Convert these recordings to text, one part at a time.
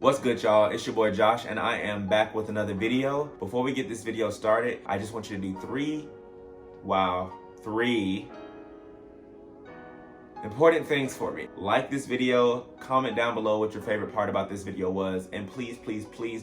What's good, y'all? It's your boy Josh, and I am back with another video. Before we get this video started, I just want you to do three important things for me. Like this video, comment down below what your favorite part about this video was, and please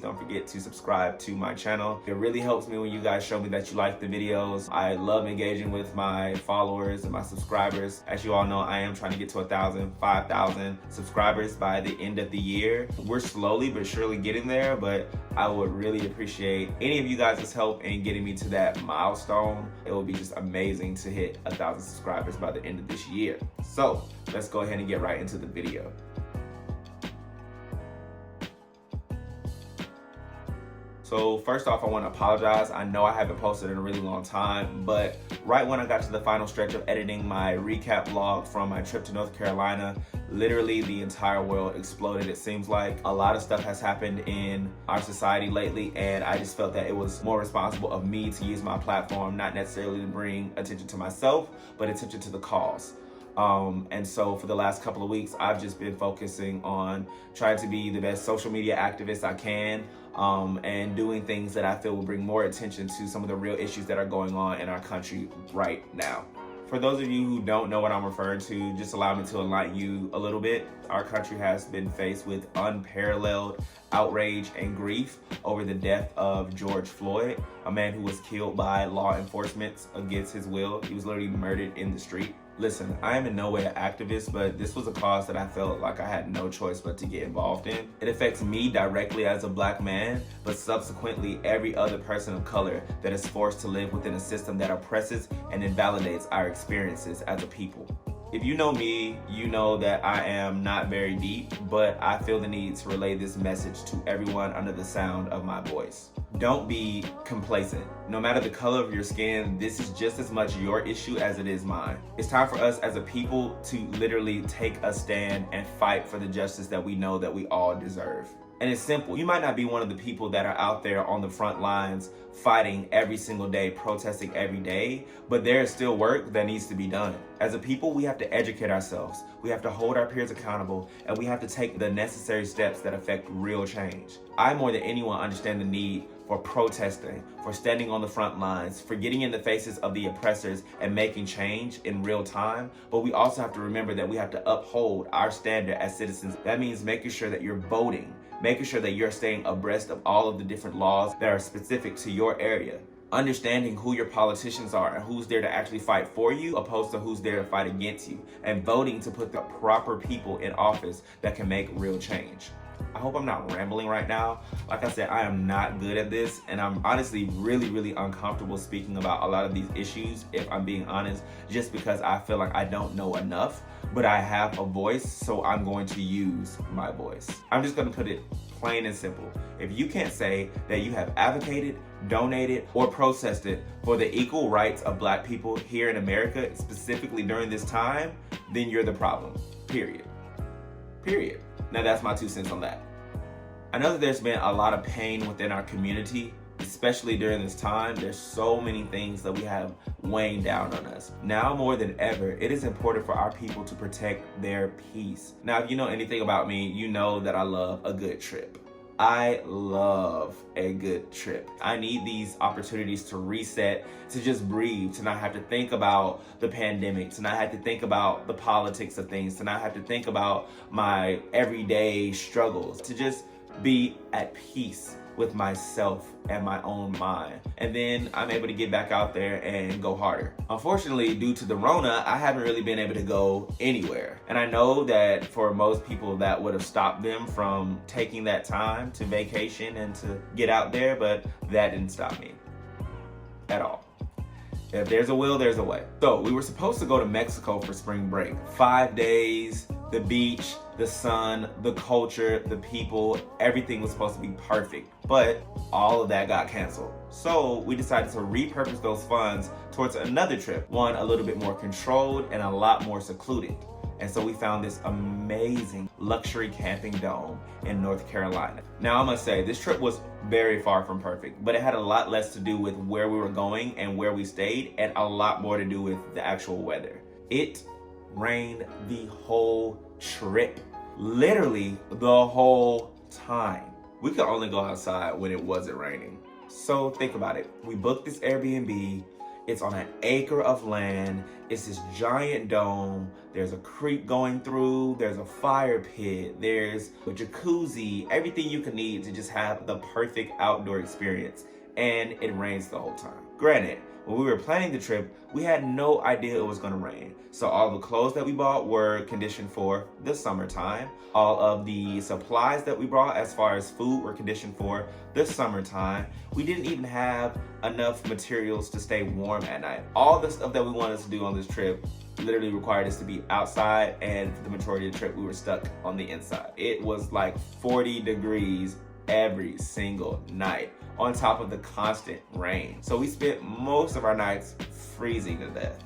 don't forget to subscribe to my channel. It really helps me when you guys show me that you like the videos. I love engaging with my followers and my subscribers. As you all know, I am trying to get to 5,000 subscribers by the end of the year. We're slowly but surely getting there, but I would really appreciate any of you guys' help in getting me to that milestone. It will be just amazing to hit 1,000 subscribers by the end of this year. So let's go ahead and get right into the video. So first off, I want to apologize. I know I haven't posted in a really long time, but right when I got to the final stretch of editing my recap vlog from my trip to North Carolina, literally the entire world exploded. It seems like a lot of stuff has happened in our society lately, and I just felt that it was more responsible of me to use my platform, not necessarily to bring attention to myself, but attention to the cause. And so for the last couple of weeks, I've just been focusing on trying to be the best social media activist I can, and doing things that I feel will bring more attention to some of the real issues that are going on in our country right now. For those of you who don't know what I'm referring to, just allow me to enlighten you a little bit. Our country has been faced with unparalleled outrage and grief over the death of George Floyd, a man who was killed by law enforcement against his will. He was literally murdered in the street. Listen, I am in no way an activist, but this was a cause that I felt like I had no choice but to get involved in. It affects me directly as a black man, but subsequently every other person of color that is forced to live within a system that oppresses and invalidates our experiences as a people. If you know me, you know that I am not very deep, but I feel the need to relay this message to everyone under the sound of my voice. Don't be complacent. No matter the color of your skin, this is just as much your issue as it is mine. It's time for us as a people to literally take a stand and fight for the justice that we know that we all deserve. And it's simple. You might not be one of the people that are out there on the front lines fighting every single day, protesting every day, but there is still work that needs to be done. As a people, we have to educate ourselves. We have to hold our peers accountable, and we have to take the necessary steps that affect real change. I, more than anyone, understand the need for protesting, for standing on the front lines, for getting in the faces of the oppressors and making change in real time. But we also have to remember that we have to uphold our standard as citizens. That means making sure that you're voting, making sure that you're staying abreast of all of the different laws that are specific to your area, understanding who your politicians are and who's there to actually fight for you opposed to who's there to fight against you, and voting to put the proper people in office that can make real change. I hope I'm not rambling right now. Like I said, I am not good at this, and I'm honestly really uncomfortable speaking about a lot of these issues, if I'm being honest, just because I feel like I don't know enough, but I have a voice, so I'm going to use my voice. I'm just gonna put it plain and simple. If you can't say that you have advocated, donated, or protested for the equal rights of black people here in America, specifically during this time, then you're the problem, period. Now that's my 2 cents on that. I know that there's been a lot of pain within our community, especially during this time. There's so many things that we have weighing down on us. Now more than ever, it is important for our people to protect their peace. Now, if you know anything about me, you know that I love a good trip. I love a good trip. I need these opportunities to reset, to just breathe, to not have to think about the pandemic, to not have to think about the politics of things, to not have to think about my everyday struggles, to just be at peace with myself and my own mind. And then I'm able to get back out there and go harder. Unfortunately, due to the Rona, I haven't really been able to go anywhere. And I know that for most people that would have stopped them from taking that time to vacation and to get out there, but that didn't stop me at all. If there's a will, there's a way. So we were supposed to go to Mexico for spring break. 5 days, the beach, the sun, the culture, the people, everything was supposed to be perfect. But all of that got canceled. So we decided to repurpose those funds towards another trip, one a little bit more controlled and a lot more secluded. And so we found this amazing luxury camping dome in North Carolina. Now I must say, this trip was very far from perfect, but it had a lot less to do with where we were going and where we stayed, and a lot more to do with the actual weather. It rained the whole trip. Literally the whole time. We could only go outside when it wasn't raining. So think about it. We booked this Airbnb. It's on an acre of land. It's this giant dome. There's a creek going through. There's a fire pit. There's a jacuzzi. Everything you can need to just have the perfect outdoor experience. And it rains the whole time. Granted, when we were planning the trip, we had no idea it was going to rain. So all the clothes that we bought were conditioned for the summertime. All of the supplies that we brought as far as food were conditioned for the summertime. We didn't even have enough materials to stay warm at night. All the stuff that we wanted to do on this trip literally required us to be outside, and for the majority of the trip we were stuck on the inside. It was like 40 degrees every single night, on top of the constant rain. So we spent most of our nights freezing to death.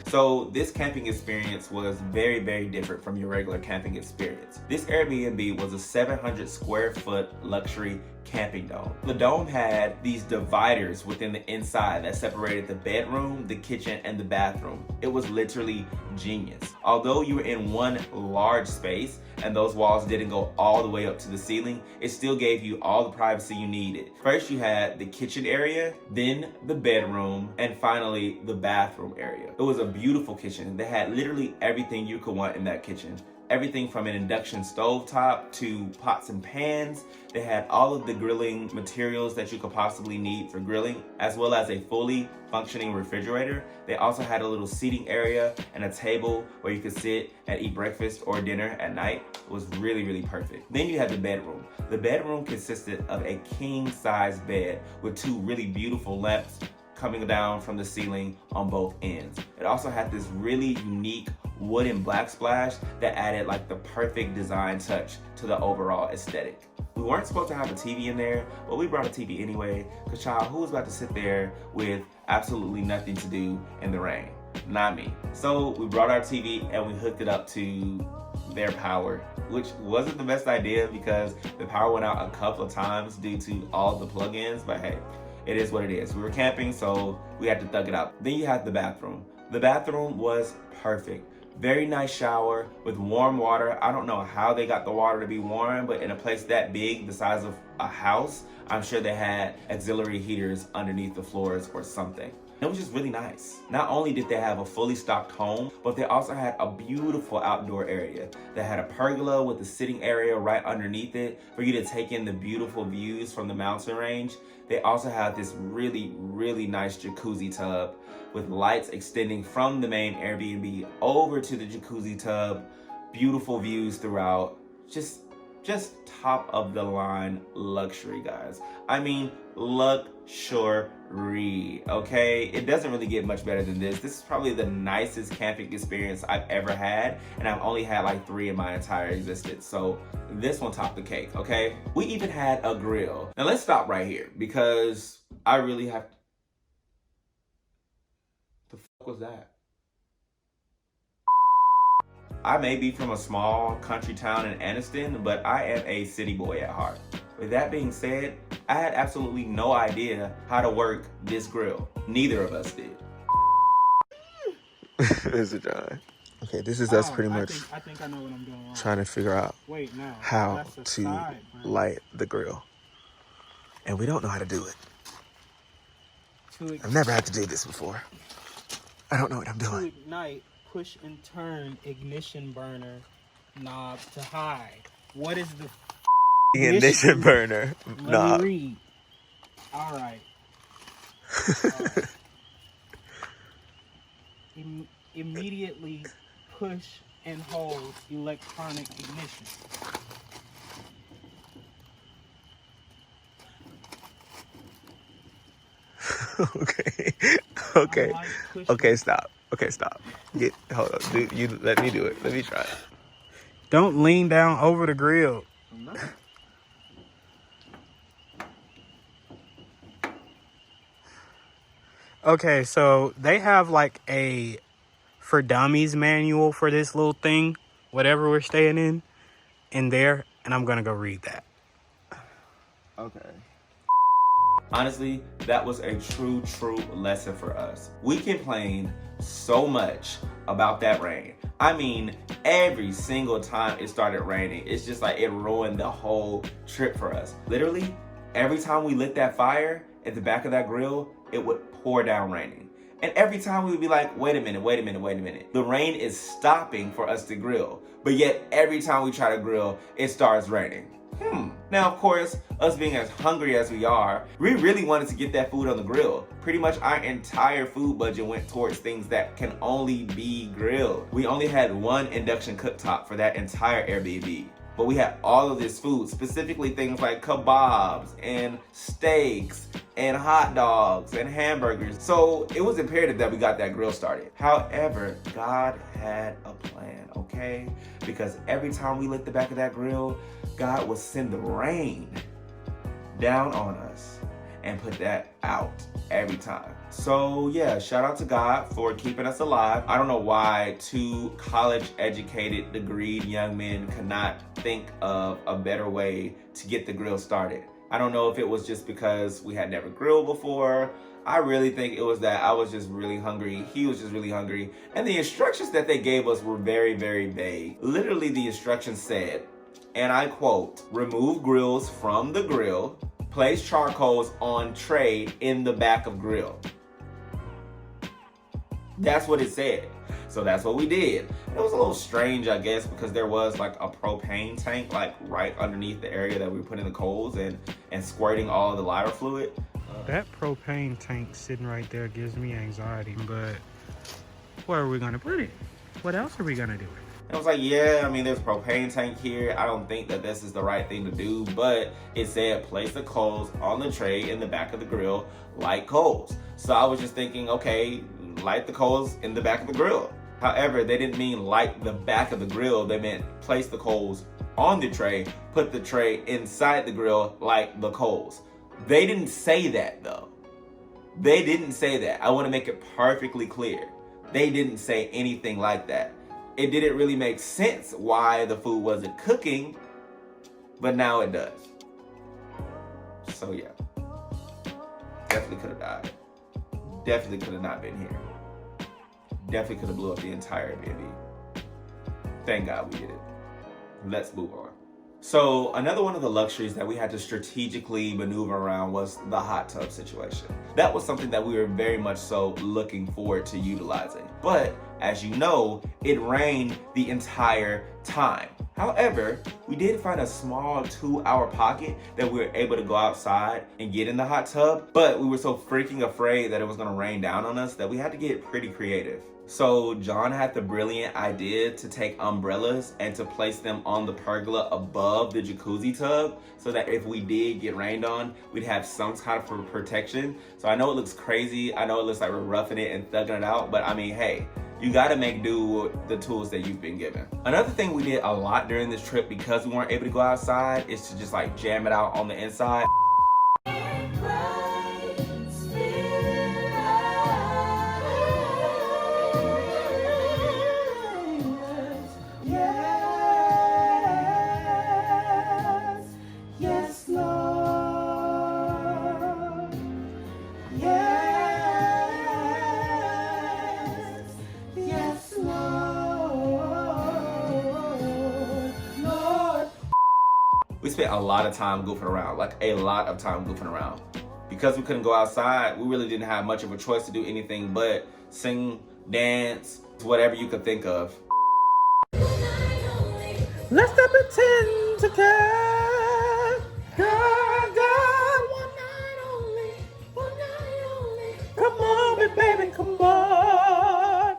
So this camping experience was very, very different from your regular camping experience. This Airbnb was a 700 square foot luxury camping dome. The dome had these dividers within the inside that separated the bedroom, the kitchen, and the bathroom. It was literally genius. Although you were in one large space and those walls didn't go all the way up to the ceiling, it still gave you all the privacy you needed. First you had the kitchen area, then the bedroom, and finally the bathroom area. It was a beautiful kitchen. They had literally everything you could want in that kitchen. Everything from an induction stovetop to pots and pans. They had all of the grilling materials that you could possibly need for grilling, as well as a fully functioning refrigerator. They also had a little seating area and a table where you could sit and eat breakfast or dinner at night. It was really, really perfect. Then you had the bedroom. The bedroom consisted of a king-size bed with two really beautiful lamps coming down from the ceiling on both ends. It also had this really unique wooden backsplash that added like the perfect design touch to the overall aesthetic. We weren't supposed to have a TV in there, but we brought a TV anyway, because child, who was about to sit there with absolutely nothing to do in the rain? Not me. So we brought our TV and we hooked it up to their power, which wasn't the best idea because the power went out a couple of times due to all the plugins, but hey, it is what it is. We were camping, so we had to thug it out. Then you had the bathroom. The bathroom was perfect. Very nice shower with warm water. I don't know how they got the water to be warm, but in a place that big, the size of a house, I'm sure they had auxiliary heaters underneath the floors or something. It was just really nice. Not only did they have a fully stocked home, but they also had a beautiful outdoor area. They had a pergola with a sitting area right underneath it for you to take in the beautiful views from the mountain range. They also had this really, really nice jacuzzi tub with lights extending from the main Airbnb over to the jacuzzi tub. Beautiful views throughout. Just top of the line luxury, guys. I mean, luxury, okay? It doesn't really get much better than this. This is probably the nicest camping experience I've ever had, and I've only had like 3 in my entire existence. So this one topped the cake, okay? We even had a grill. Now let's stop right here because I really have to... The fuck was that? I may be from a small country town in Anniston, but I am a city boy at heart. With that being said, I had absolutely no idea how to work this grill. Neither of us did. Is it John? Okay, this is us pretty much I think I know what I'm doing wrong. trying to figure out how to light the grill. And we don't know how to do it. I've never had to do this before. I don't know what I'm doing. To ignite, push and turn ignition burner knob to high. What is the ignition burner knob? Let me read. All right. Immediately push and hold electronic ignition. Okay, stop. Hold on. You let me do it. Let me try it. Don't lean down over the grill. I'm not. Okay, so they have like a for dummies manual for this little thing, whatever we're staying in there, and I'm gonna go read that. Okay. Honestly, that was a true lesson for us. We complained so much about that rain. I mean, every single time it started raining, it's just like it ruined the whole trip for us. Literally, every time we lit that fire at the back of that grill, it would pour down raining. And every time we would be like, wait a minute. The rain is stopping for us to grill. But yet, every time we try to grill, it starts raining. Now, of course, us being as hungry as we are, we really wanted to get that food on the grill. Pretty much our entire food budget went towards things that can only be grilled. We only had one induction cooktop for that entire Airbnb. But we had all of this food, specifically things like kebabs and steaks and hot dogs and hamburgers. So it was imperative that we got that grill started. However, God had a plan, okay? Because every time we lit the back of that grill, God would send the rain down on us and put that out every time. So yeah, shout out to God for keeping us alive. I don't know why two college-educated, degreed young men could not think of a better way to get the grill started. I don't know if it was just because we had never grilled before. I really think it was that I was just really hungry. He was just really hungry. And the instructions that they gave us were very vague. Literally, the instructions said, and I quote, remove grills from the grill, place charcoals on tray in the back of grill. That's what it said. So that's what we did. It was a little strange, I guess, because there was like a propane tank like right underneath the area that we were putting the coals and squirting all of the lighter fluid. That propane tank sitting right there gives me anxiety, but where are we gonna put it? What else are we gonna do? And I was like, yeah, I mean, there's a propane tank here. I don't think that this is the right thing to do, but it said place the coals on the tray in the back of the grill like coals. So I was just thinking, okay, light the coals in the back of the grill. However, they didn't mean light the back of the grill. They meant place the coals on the tray, put the tray inside the grill like the coals. They didn't say that though. They didn't say that. I want to make it perfectly clear. They didn't say anything like that. It didn't really make sense why the food wasn't cooking, but now it does. So yeah, definitely could have died. Definitely could have not been here. Definitely could have blew up the entire Airbnb. Thank God we did it. Let's move on. So another one of the luxuries that we had to strategically maneuver around was the hot tub situation. That was something that we were very much so looking forward to utilizing. But as you know, it rained the entire time. However, we did find a small 2-hour pocket that we were able to go outside and get in the hot tub, but we were so freaking afraid that it was gonna rain down on us that we had to get pretty creative. So John had the brilliant idea to take umbrellas and to place them on the pergola above the jacuzzi tub so that if we did get rained on, we'd have some kind of protection. So I know it looks crazy. I know it looks like we're roughing it and thugging it out, but I mean, hey, you gotta make do with the tools that you've been given. Another thing we did a lot during this trip because we weren't able to go outside is to just like jam it out on the inside. We spent a lot of time goofing around, like a lot of time goofing around. Because we couldn't go outside, we really didn't have much of a choice to do anything but sing, dance, whatever you could think of. Let's not pretend to care. God, one night only, one night only. Come on, baby, come on.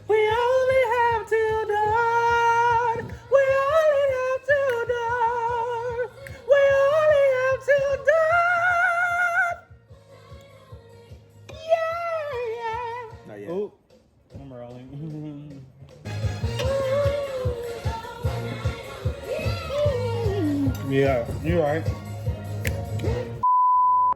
We only have till dawn. We only have till dawn. We only have till dawn. Yeah. Not yet. Oh, I'm rolling. Yeah, you're right.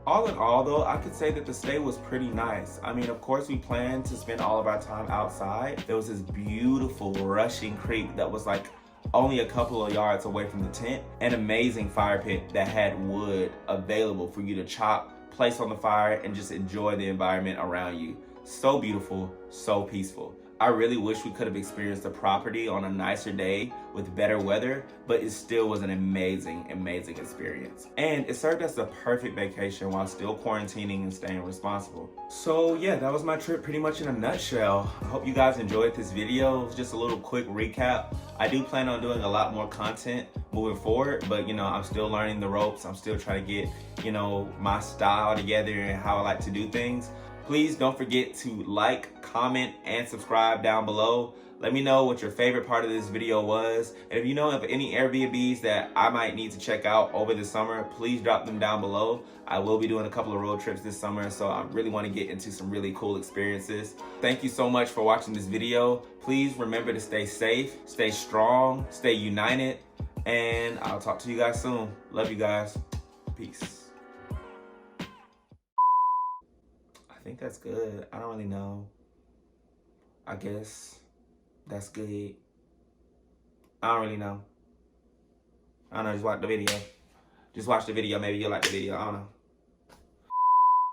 All in all though, I could say that the stay was pretty nice. I mean, of course we planned to spend all of our time outside. There was this beautiful rushing creek that was like only a couple of yards away from the tent. An amazing fire pit that had wood available for you to chop, place on the fire, and just enjoy the environment around you. So beautiful, so peaceful. I really wish we could have experienced the property on a nicer day with better weather, but it still was an amazing, amazing experience. And it served as the perfect vacation while still quarantining and staying responsible. So yeah, that was my trip pretty much in a nutshell. I hope you guys enjoyed this video. It was just a little quick recap. I do plan on doing a lot more content moving forward, but you know, I'm still learning the ropes. I'm still trying to get, you know, my style together and how I like to do things. Please don't forget to like, comment, and subscribe down below. Let me know what your favorite part of this video was. And if you know of any Airbnbs that I might need to check out over the summer, please drop them down below. I will be doing a couple of road trips this summer, so I really want to get into some really cool experiences. Thank you so much for watching this video. Please remember to stay safe, stay strong, stay united, and I'll talk to you guys soon. Love you guys. Peace. I think that's good. I don't really know. I guess that's good. I don't really know. I don't know, just watch the video. Just watch the video, maybe you'll like the video. I don't know.